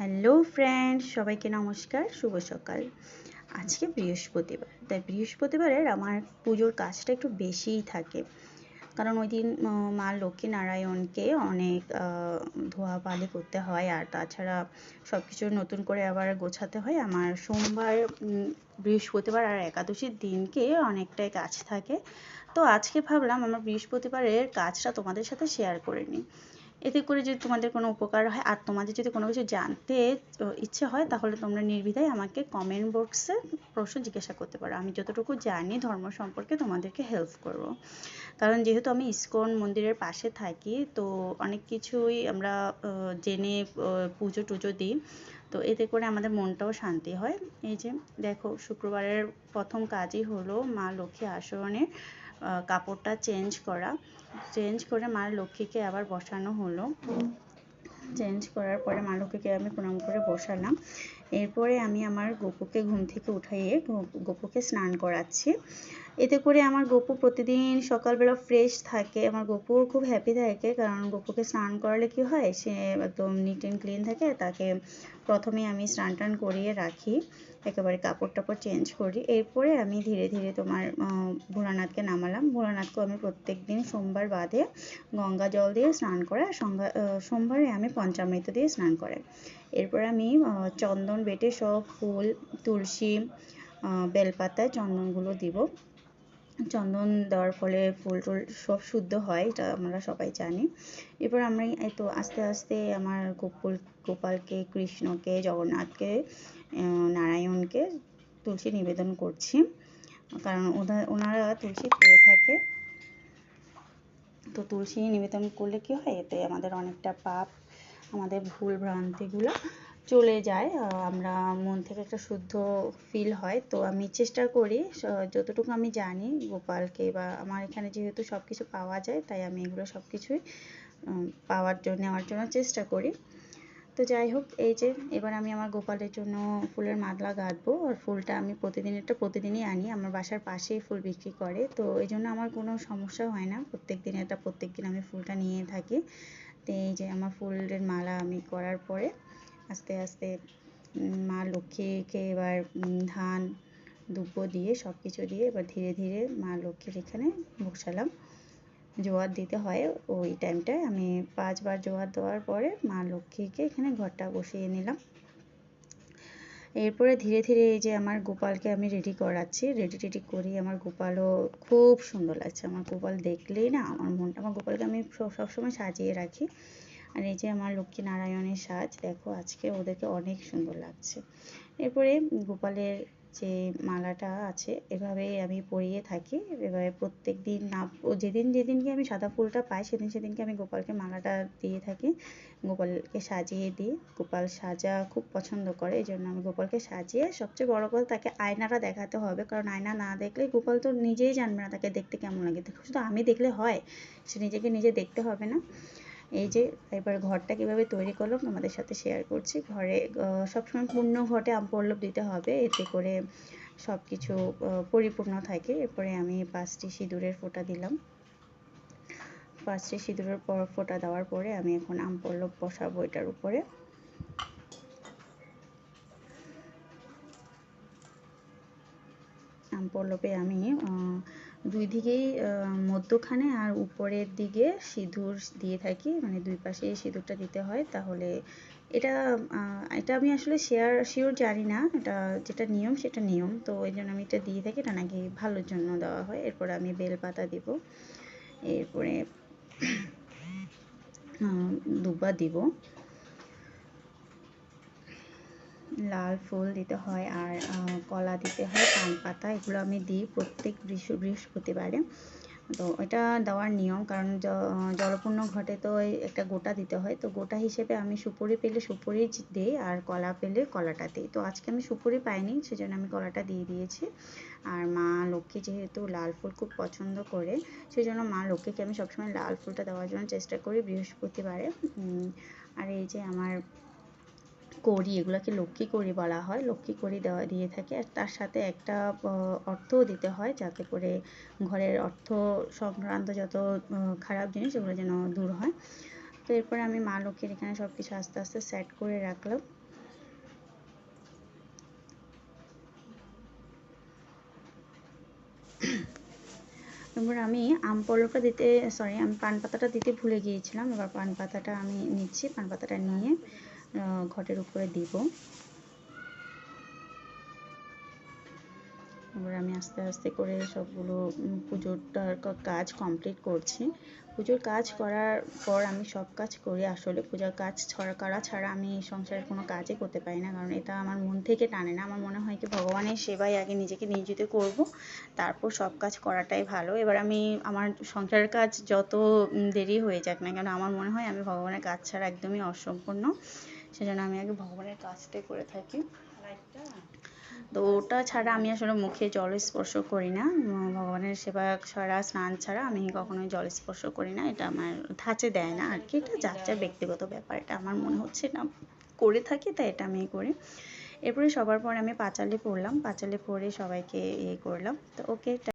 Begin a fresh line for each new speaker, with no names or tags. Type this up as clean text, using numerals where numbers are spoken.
Hello friends, সবাইকে নমস্কার, শুভ সকাল। আজকে বৃহস্পতিবার, তাই বৃহস্পতিবারের আমার পুজোর কাজটা একটু বেশিই থাকে, কারণ ওই দিন মা লক্ষ্মী নারায়ণকে অনেক ধোয়াপালি করতে হয়, আর তাছাড়া সব কিছু নতুন করে আবার গোছাতে হয়। আমার সোমবার, বৃহস্পতিবার আর একাদশীর দিনকে অনেকটাই কাজ থাকে। তো আজকে ভাবলাম আমার বৃহস্পতিবারের কাজটা তোমাদের সাথে শেয়ার করে নিই। এতে করে যদি তোমাদের কোনো উপকার হয়, আর তোমাদের যদি কোনো কিছু জানতে ইচ্ছে হয়, তাহলে তোমরা নির্দ্বিধায় আমাকে কমেন্ট বক্সে প্রশ্ন জিজ্ঞাসা করতে পারো। আমি যতটুকু জানি ধর্ম সম্পর্কে তোমাদেরকে হেল্প করব। কারণ যেহেতু আমি ইসকন মন্দিরের পাশে থাকি, তো অনেক কিছুই আমরা জেনে পুজো টুজো দিই। তো এতে করে আমাদের মনটাও শান্তি হয়। এই যে দেখো, শুক্রবারের প্রথম কাজই হলো মা লক্ষ্মী আসনে কাপড়টা চেঞ্জ করে মা লক্ষ্মীকে আবার বসানো হলো। চেঞ্জ করার পরে মা লক্ষ্মীকে আমি প্রণাম করে বসালাম। এরপরে আমি আমার গপুকে ঘুম থেকে উঠাইয়ে গপুকে স্নান করাচ্ছি। এতে করে আমার গপু প্রতিদিন সকালবেলা ফ্রেশ থাকে। আমার গপুও খুব হ্যাপি থাকে, কারণ গপুকে স্নান করালে কি হয়, সে একদম নিট অ্যান্ড ক্লিন থাকে। তাকে প্রথমে আমি স্নান টান করিয়ে রাখি, একেবারে কাপড় টাপড় চেঞ্জ করি। এরপরে আমি ধীরে ধীরে তোমার ভোলানাথকে নামালাম। ভোলানাথকেও আমি প্রত্যেক দিন সোমবার বাদে গঙ্গা জল দিয়ে স্নান করাই, সোমবারে আমি পঞ্চামৃত দিয়ে স্নান করাই। এরপর আমি চন্দন বেটে সব ফুল, তুলসী, বেলপাতায় চন্দনগুলো দিব। চন্দন দেওয়ার ফলে ফুল টুল সব শুদ্ধ হয়, এটা আমরা সবাই জানি। এরপর আমরা এই তো আস্তে আস্তে আমার গোপালকে, কৃষ্ণকে, জগন্নাথকে, নারায়ণকে তুলসী নিবেদন করছি, কারণ ওনারা তুলসী পেয়ে থাকে। তো তুলসী নিবেদন করলে কি হয়, এতে আমাদের অনেকটা পাপ, আমাদের ভুল ভ্রান্তিগুলো চলে যায়, আমরা মন থেকে একটা শুদ্ধ ফিল হয়। তো আমি চেষ্টা করি যতটুকু আমি জানি গোপালকে, বা আমার এখানে যেহেতু সব কিছু পাওয়া যায়, তাই আমি এগুলো সব কিছুই নেওয়ার জন্য চেষ্টা করি। তো যাই হোক, এই যে এবার আমি আমার গোপালের জন্য ফুলের মালা গাঁথবো। আর ফুলটা আমি প্রতিদিনই আনি, আমার বাসার পাশেই ফুল বিক্রি করে, তো এই জন্য আমার কোনো সমস্যা হয় না। প্রত্যেক দিন আমি ফুলটা নিয়ে থাকি। তো এই যে আমার ফুলের মালা আমি করার পরে আস্তে আস্তে মা লক্ষ্মীকে এবার ধান দুব্য দিয়ে সব কিছু দিয়ে এবার ধীরে ধীরে মা লক্ষ্মীর এখানে বসালাম। জোয়ার দিতে হয় ওই টাইমটায়। আমি 5 বার জোয়ার দেওয়ার পরে মা লক্ষ্মীকে এখানে ঘরটা বসিয়ে নিলাম। এরপরে ধীরে ধীরে এই যে আমার গোপালকে আমি রেডি করাচ্ছি, রেডি করি। আমার গোপালও খুব সুন্দর লাগছে। আমার গোপাল দেখলেই না আমার গোপালকে আমি সবসময় সাজিয়ে রাখি। আর এই যে আমার লক্ষ্মী নারায়ণের সাজ, দেখো আজকে ওদেরকে অনেক সুন্দর লাগছে। এরপরে গোপালের যে মালাটা আছে, এভাবেই আমি পরিয়ে থাকি। এভাবে প্রত্যেক দিন না, যেদিনকে আমি সাদা ফুলটা পাই, সেদিনকে আমি গোপালকে মালাটা দিয়ে থাকি, গোপালকে সাজিয়ে দিই। গোপাল সাজা খুব পছন্দ করে, এই জন্য আমি গোপালকে সাজিয়ে, সবচেয়ে বড় কথা তাকে আয়নাটা দেখাতে হবে, কারণ আয়না না দেখলে গোপাল তো নিজেই জানবে না তাকে দেখতে কেমন লাগে। শুধু আমি দেখলে হয়, সে নিজে দেখতে হবে না। এই যে এবার ঘরটা কিভাবে তৈরি করলাম তোমাদের সাথে শেয়ার করছি। ঘরে সবসময় পূর্ণ ঘটে আমপল্লব দিতে হবে, এতে করে সব কিছু পরিপূর্ণ থাকে। এরপরে আমি 5টি সিঁদুরের ফোঁটা দিলাম। 5টি সিঁদুরের ফোঁটা দেওয়ার পরে আমি এখন আমপল্লব বসাবো এটার উপরে। আমপল্লবে আমি দুই দিকেই মধ্যখানে আর উপরের দিকে সিঁদুর দিয়ে থাকি, মানে দুই পাশে সিঁদুরটা দিতে হয়। তাহলে এটা আমি আসলে শিওর জানি না, এটা যেটা নিয়ম সেটা নিয়ম, তো এই জন্য আমি এটা দিয়ে থাকি, এটা নাকি ভালোর জন্য দেওয়া হয়। এরপর আমি বেলপাতা দিব, এরপরে দুব্বা দিব, লাল ফুল দিতে হয়, আর কলা দিতে হয়, পান পাতা, এগুলো আমি দিই প্রত্যেক বৃহস্পতিবারে। তো এটা দেওয়ার নিয়ম, কারণ জলপূর্ণ ঘটে তো একটা গোটা দিতে হয়। তো গোটা হিসেবে আমি সুপুরি পেলে সুপুরি দিই, আর কলা পেলে কলাটা দিই। তো আজকে আমি সুপুরি পাইনি, সেজন্য আমি কলাটা দিয়ে দিয়েছি। আর মা লক্ষ্মী যেহেতু লাল ফুল খুব পছন্দ করে, সেই জন্য মা লক্ষ্মীকে আমি সবসময় লাল ফুলটা দেওয়ার জন্য চেষ্টা করি বৃহস্পতিবারে। আর এই যে আমার কড়ি, এগুলোকে লক্ষ্মী কড়ি বলা হয়, লক্ষ্মী কড়ি দিয়ে থাকে। আর তার সাথে একটা অর্থও দিতে হয়, যাতে করে ঘরের অর্থ সংক্রান্ত যত খারাপ জিনিস এগুলো যেন দূর হয়। তো এরপরে আমি মা লক্ষ্মীর এখানে সব কিছু আস্তে আস্তে সেট করে রাখলাম। এবার আমি আমি পান পাতাটা দিতে ভুলে গিয়েছিলাম। এবার পান পাতাটা আমি নিচ্ছি, পান পাতাটা নিয়ে ঘটের উপরে দিব। এবার আমি আস্তে আস্তে করে সবগুলো পুজোটার কাজ কমপ্লিট করছি। পুজোর কাজ করার পর আমি সব কাজ করি। আসলে পূজার কাজ করা ছাড়া আমি সংসারের কোনো কাজই করতে পারি না, কারণ এটা আমার মন থেকে টানে না। আমার মনে হয় কি ভগবানের সেবায় আগে নিজেকে নিয়োজিত করব, তারপর সব কাজ করাটাই ভালো। এবার আমি আমার সংসারের কাজ যত দেরি হয়ে যাক না কেন, আমার মনে হয় আমি ভগবানের কাজ ছাড়া একদমই অসম্পূর্ণ। সেজন্য আমি আগে ভগবানের কাজটাই করে থাকি। তো ওটা ছাড়া আমি আসলে মুখে জল স্পর্শ করি না। ভগবানের সেবা ছাড়া, স্নান ছাড়া আমি কখনোই জল স্পর্শ করি না। এটা আমার ধাঁচে দেয় না আর কি। এটা যার যার ব্যক্তিগত ব্যাপার। এটা আমার মনে হচ্ছে এটা করে থাকি, তাই এটা আমি করি। এরপরে সবার পরে আমি পাঁচালি পড়লাম, পাঁচালি পড়ে সবাইকে করলাম। তো ওকে।